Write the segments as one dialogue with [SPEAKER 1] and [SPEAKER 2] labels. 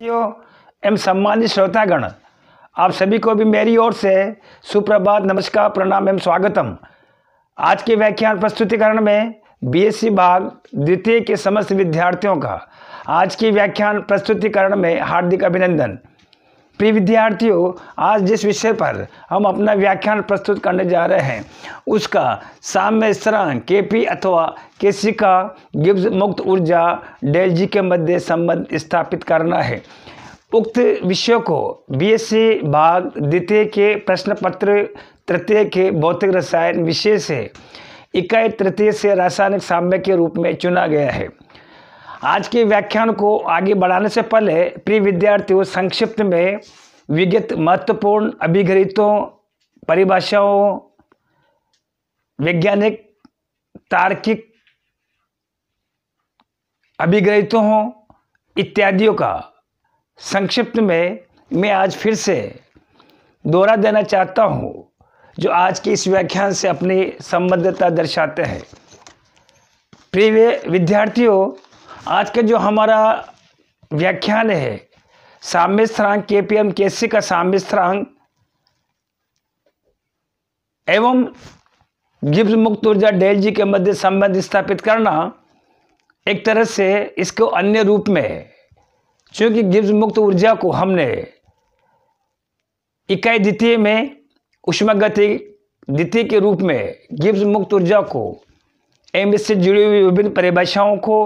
[SPEAKER 1] एवं सम्मानित श्रोतागण, आप सभी को भी मेरी ओर से सुप्रभात, नमस्कार, प्रणाम एवं स्वागतम। आज के व्याख्यान प्रस्तुतिकरण में बीएससी भाग द्वितीय के समस्त विद्यार्थियों का आज की व्याख्यान प्रस्तुतिकरण में हार्दिक अभिनंदन। प्रिय विद्यार्थियों, आज जिस विषय पर हम अपना व्याख्यान प्रस्तुत करने जा रहे हैं उसका साम्य स्थिरांक केपी अथवा केसी का गिब्स मुक्त ऊर्जा डेल जी के मध्य संबंध स्थापित करना है। उक्त विषय को बीएससी भाग द्वितीय के प्रश्न पत्र तृतीय के भौतिक रसायन विषय से इकाई तृतीय से रासायनिक साम्य के रूप में चुना गया है। आज के व्याख्यान को आगे बढ़ाने से पहले प्रिय विद्यार्थियों, संक्षिप्त में विगत महत्वपूर्ण अभिग्रहितों, परिभाषाओं, वैज्ञानिक तार्किक अभिग्रहितों इत्यादियों का संक्षिप्त में मैं आज फिर से दोहरा देना चाहता हूं, जो आज के इस व्याख्यान से अपनी संबद्धता दर्शाते हैं। प्रिय विद्यार्थियों, आज का जो हमारा व्याख्यान है साम्य स्थिरांक केपीएम केसी का साम्य स्थिरांक एवं गिब्स मुक्त ऊर्जा डेल जी के मध्य संबंध स्थापित करना, एक तरह से इसको अन्य रूप में, चूंकि गिब्स मुक्त ऊर्जा को हमने इकाई द्वितीय में ऊष्मागतिक द्वितीय के रूप में गिब्स मुक्त ऊर्जा को एवं इससे जुड़ी हुई विभिन्न परिभाषाओं को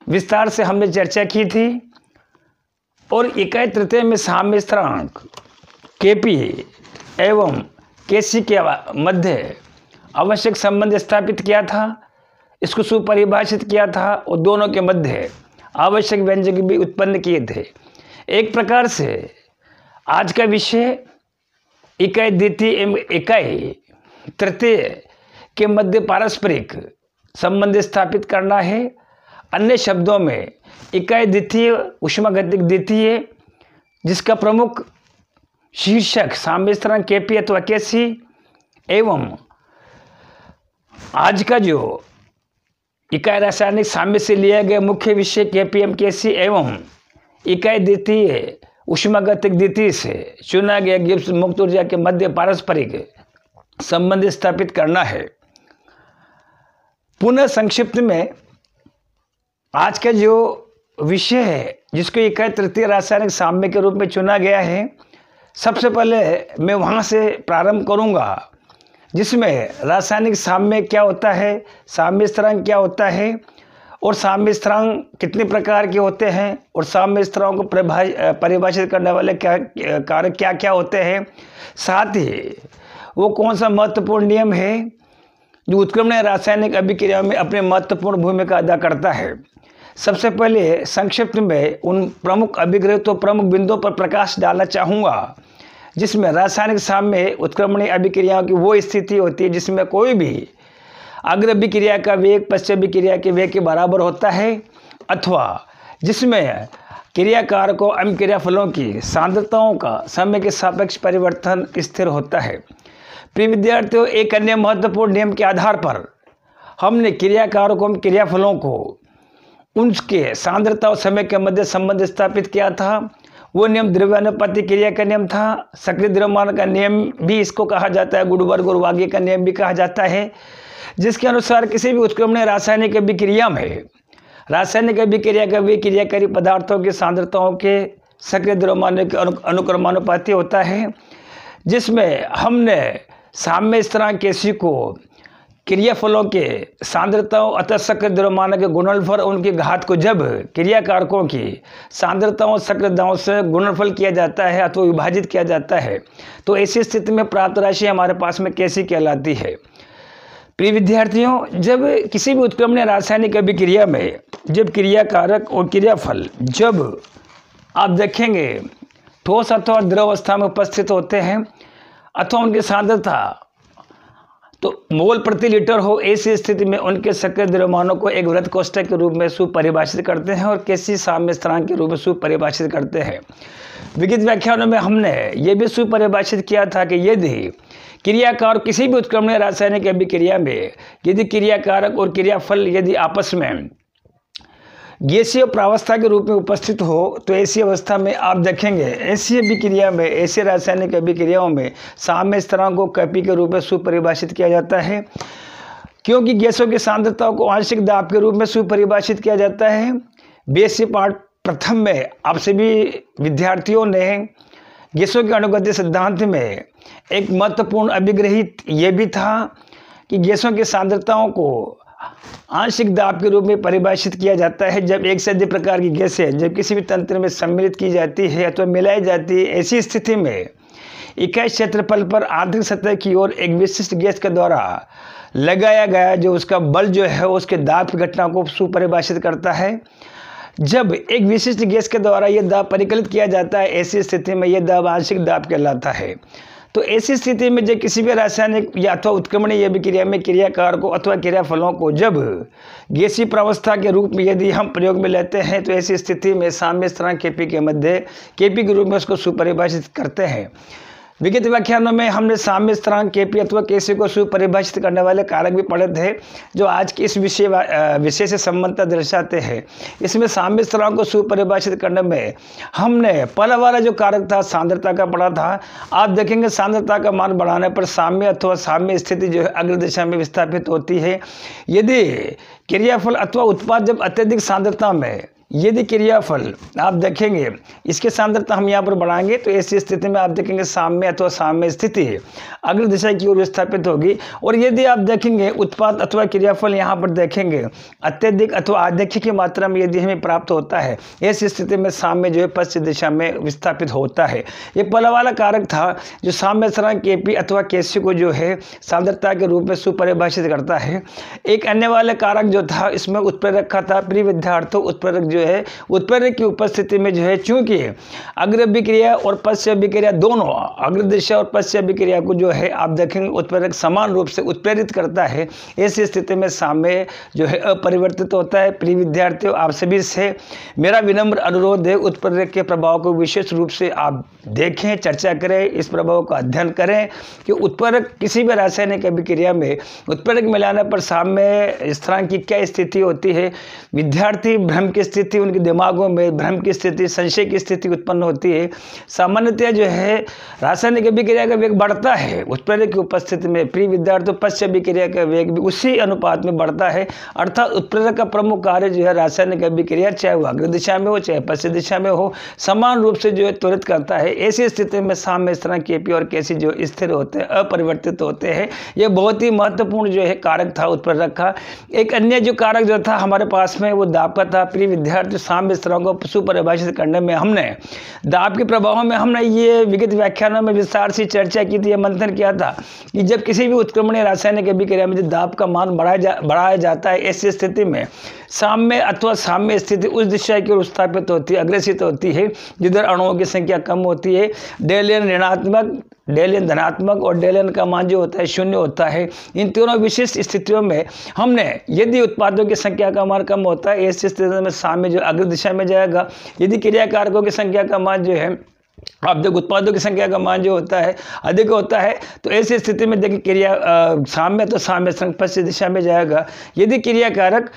[SPEAKER 1] विस्तार से हमने चर्चा की थी और इकाई तृतीय में साम्य स्थिरांक केपी एवं केसी के मध्य आवश्यक संबंध स्थापित किया था, इसको सुपरिभाषित किया था और दोनों के मध्य आवश्यक व्यंजक भी उत्पन्न किए थे। एक प्रकार से आज का विषय इकाई द्वितीय एवं इकाई तृतीय के मध्य पारस्परिक संबंध स्थापित करना है। अन्य शब्दों में इकाई द्वितीय ऊष्मागतिक द्वितीय, जिसका प्रमुख शीर्षक साम्य स्थिरांक केपी अथवा केसी, एवं आज का जो इकाई रासायनिक साम्य से लिया गया मुख्य विषय केपीएम केसी एवं इकाई द्वितीय ऊष्मागतिक द्वितीय से चुना गया गिब्स मुक्त ऊर्जा के मध्य पारस्परिक संबंध स्थापित करना है। पुनः संक्षिप्त में आज का जो विषय है जिसको इकाई तृतीय रासायनिक साम्य के रूप में चुना गया है, सबसे पहले मैं वहाँ से प्रारंभ करूँगा जिसमें रासायनिक साम्य क्या होता है, साम्य स्थिरांक क्या होता है और साम्य स्थिरांक कितने प्रकार के होते हैं और साम्य स्थिरांक को परिभाषित करने वाले कारक क्या क्या होते हैं, साथ ही वो कौन सा महत्वपूर्ण नियम है जो उत्क्रमणीय रासायनिक अभिक्रिया में अपनी महत्वपूर्ण भूमिका अदा करता है। सबसे पहले संक्षिप्त में उन प्रमुख अभिग्रहितों, प्रमुख बिंदुओं पर प्रकाश डालना चाहूँगा जिसमें रासायनिक साम्य उत्क्रमणीय अभिक्रियाओं की वो स्थिति होती है जिसमें कोई भी अग्र अभिक्रिया का वेग पश्च अभिक्रिया के वेग के बराबर होता है, अथवा जिसमें क्रियाकारकों एवं क्रियाफलों की सांद्रताओं का समय के सापेक्ष परिवर्तन स्थिर होता है। प्रिय विद्यार्थियों, एक अन्य महत्वपूर्ण नियम के आधार पर हमने क्रियाकारकों एवं क्रियाफलों को उनके सांद्रता और समय के मध्य संबंध स्थापित किया था। वो नियम द्रव्यानुपाती क्रिया का नियम था। सक्रिय द्रव्यमान का नियम भी इसको कहा जाता है, गुडबर्ग और वागे का नियम भी कहा जाता है, जिसके अनुसार किसी भी उत्क्रमणीय रासायनिक अभिक्रिया में रासायनिक अभिक्रिया का वे क्रियाकारी पदार्थों की सांद्रताओं के सक्रिय द्रव्यमान के अनुक्रमानुपाती होता है, जिसमें हमने साम्य स्थिरांक केसी को क्रियाफलों के सांद्रताओं अतः सक्रिय द्रव्यमान के गुणनफल उनकी घात को जब क्रियाकारकों की सांद्रताओं सक्रियताओं से गुणनफल किया जाता है अथवा विभाजित किया जाता है, तो ऐसी स्थिति में प्राप्त राशि हमारे पास में केसी कहलाती है। प्रिय विद्यार्थियों, जब किसी भी उत्क्रमणीय रासायनिक अभिक्रिया में जब क्रियाकारक और क्रियाफल जब आप देखेंगे ठोस अथवा द्रव अवस्था में उपस्थित होते हैं अथवा उनकी सांद्रता तो मोल प्रति लीटर हो, ऐसी स्थिति में उनके सक्रिय द्रव्यमानों को एक वृत्त कोष्ठक के रूप में सुपरिभाषित करते हैं और केसी साम्य स्थिरांक के रूप में सुपरिभाषित करते हैं। विगत व्याख्यानों में हमने ये भी सुपरिभाषित किया था कि यदि क्रियाकार किसी भी उत्क्रमणीय रासायनिक अभिक्रिया में यदि क्रियाकारक और क्रियाफल यदि आपस में गैसीय प्रावस्था के रूप में उपस्थित हो तो ऐसी अवस्था में आप देखेंगे ऐसी अभिक्रिया में, ऐसे रासायनिक अभिक्रियाओं में साम्य स्थिरांक को Kp के रूप में सुपरिभाषित किया जाता है। क्योंकि गैसों की सांद्रता को आंशिक दाब के रूप में सुपरिभाषित किया जाता है। बेसिक पार्ट प्रथम में आप सभी विद्यार्थियों ने गैसों के अणुगति सिद्धांत में एक महत्वपूर्ण अभिग्रहित ये भी था कि गैसों की सांद्रताओं को आंशिक दाब के रूप में परिभाषित किया जाता है जब एक से अधिक प्रकार की गैसें जब किसी भी तंत्र में सम्मिलित की जाती है अथवा मिलाई जाती है। ऐसी स्थिति में इकाई क्षेत्रफल पर आंतरिक सतह की ओर एक विशिष्ट गैस के द्वारा लगाया गया जो उसका बल जो है उसके दाब की घटना को सुपरिभाषित करता है। जब एक विशिष्ट गैस के द्वारा यह दाब परिकलित किया जाता है ऐसी स्थिति में यह दाब आंशिक दाब कहलाता है। तो ऐसी स्थिति में जब किसी भी रासायनिक या अथवा उत्क्रमणीय अभिक्रिया में क्रियाकार को अथवा क्रियाफलों को जब गैसीय प्रावस्था के रूप में यदि हम प्रयोग में लेते हैं तो ऐसी स्थिति में साम्य स्थिरांक Kp के मध्य Kp के रूप में उसको सुपरिभाषित करते हैं। विगत व्याख्यानों में हमने साम्य स्थिरांक Kp अथवा Kc को सुपरिभाषित करने वाले कारक भी पढ़े थे जो आज के इस विषय से संबंधता दर्शाते हैं। इसमें साम्य स्थिरांक को सुपरिभाषित करने में हमने पहला वाला जो कारक था सांद्रता का पढ़ा था। आप देखेंगे सांद्रता का मान बढ़ाने पर साम्य अथवा साम्य स्थिति जो है अग्र दिशा में विस्थापित होती है। यदि क्रियाफल अथवा उत्पाद जब अत्यधिक सांद्रता में यदि क्रियाफल आप देखेंगे इसके सांद्रता हम यहाँ पर बढ़ाएंगे तो ऐसी स्थिति में आप देखेंगे साम्य अथवा साम्य स्थिति अग्र दिशा की ओर विस्थापित होगी। और यदि आप देखेंगे उत्पाद अथवा क्रियाफल यहाँ पर देखेंगे अत्यधिक अथवा आध्यक्ष की मात्रा में यदि हमें प्राप्त होता है ऐसी स्थिति में साम्य जो है पश्चिम दिशा में विस्थापित होता है। ये पहला वाला कारक था जो साम्य स्थिरांक Kp अथवा Kc को जो है सांद्रता के रूप में सुपरिभाषित करता है। एक अन्य वाला कारक जो था इसमें उत्प्रेरक का था। प्रिय विद्यार्थियों उत्प्रेरक जो है उत्प्रेरक की उपस्थिति में जो है चूंकि अग्र अभिक्रिया और पश्च अभिक्रिया दोनों अग्र दिशा और पश्च अभिक्रिया को जो है आप देखेंगे उत्प्रेरक समान रूप से उत्प्रेरित करता है। ऐसी स्थिति में साम्य जो है अपरिवर्तित होता है। प्रिय विद्यार्थियों आप सभी से मेरा विनम्र अनुरोध है उत्प्रेरक के प्रभाव को विशेष रूप से आप देखें, चर्चा करें, इस प्रभाव का अध्ययन करें कि उत्प्रेरक किसी भी रासायनिक अभिक्रिया में उत्प्रेरक मिलाने पर साम्य स्थिरांक की क्या स्थिति होती है। विद्यार्थी भ्रम की स्थिति उनके दिमागों में भ्रम की स्थिति संशय की स्थिति उत्पन्न होती है। सामान्यतः जो है रासायनिक अभिक्रिया का वेग बढ़ता है उत्प्रेरक की उपस्थिति में। प्रिय विद्यार्थियों पश्च अभिक्रिया का वेग भी उसी अनुपात में बढ़ता है। अर्थात उत्प्रेरक का प्रमुख कार्य जो है रासायनिक अभिक्रिया चाहे वो अग्र दिशा में हो चाहे पश्चिम दिशा में हो समान रूप से जो है त्वरित करता है। ऐसी स्थिति में साम्य स्थिरांक Kp और Kc जो स्थिर होते हैं अपरिवर्तित होते हैं। यह बहुत ही महत्वपूर्ण जो है कारक था उत्प्रेरक का। एक अन्य जो कारक जो था हमारे पास में वो दाब का था। प्रिय विद्यार्थी साम्य स्थिरांक को सुपरिभाषित करने में हमने दाब के प्रभाव में हमने ये विगत व्याख्यानों में विस्तार से चर्चा की थी, मंथन किया था कि जब किसी भी उत्क्रमणीय रासायनिक अभिक्रिया में जब दाब का मान बढ़ाया जाता है ऐसी स्थिति में साम्य अथवा साम्य स्थिति उस दिशा की ओर स्थापित होती है, अग्रसित होती है जिधर अणुओं की संख्या कम होती है। डेल एन ऋणात्मक, डेल एन धनात्मक और डेल एन का मान जो होता है शून्य होता है। इन तीनों विशिष्ट स्थितियों में हमने यदि उत्पादों की संख्या का मान कम होता है ऐसी स्थिति में साम्य जो अग्र दिशा में जाएगा। यदि क्रियाकारकों की संख्या का मान जो है आप देखो उत्पादों की संख्या का मान जो होता है अधिक होता है तो ऐसी स्थिति में देखिए क्रिया साम्य तो साम्य स्थिरांक पश्चिम दिशा में जाएगा। यदि क्रियाकारक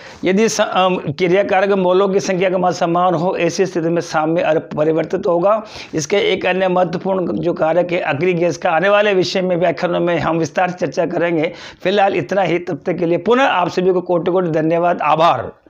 [SPEAKER 1] मोलों की संख्या का मान समान हो ऐसी स्थिति में साम्य परिवर्तित होगा। इसके एक अन्य महत्वपूर्ण जो कारक है अग्नि गैस का आने वाले विषय में व्याख्यानों में हम विस्तार से चर्चा करेंगे। फिलहाल इतना ही, तब तक के लिए पुनः आप सभी को कोटि कोटि धन्यवाद, आभार।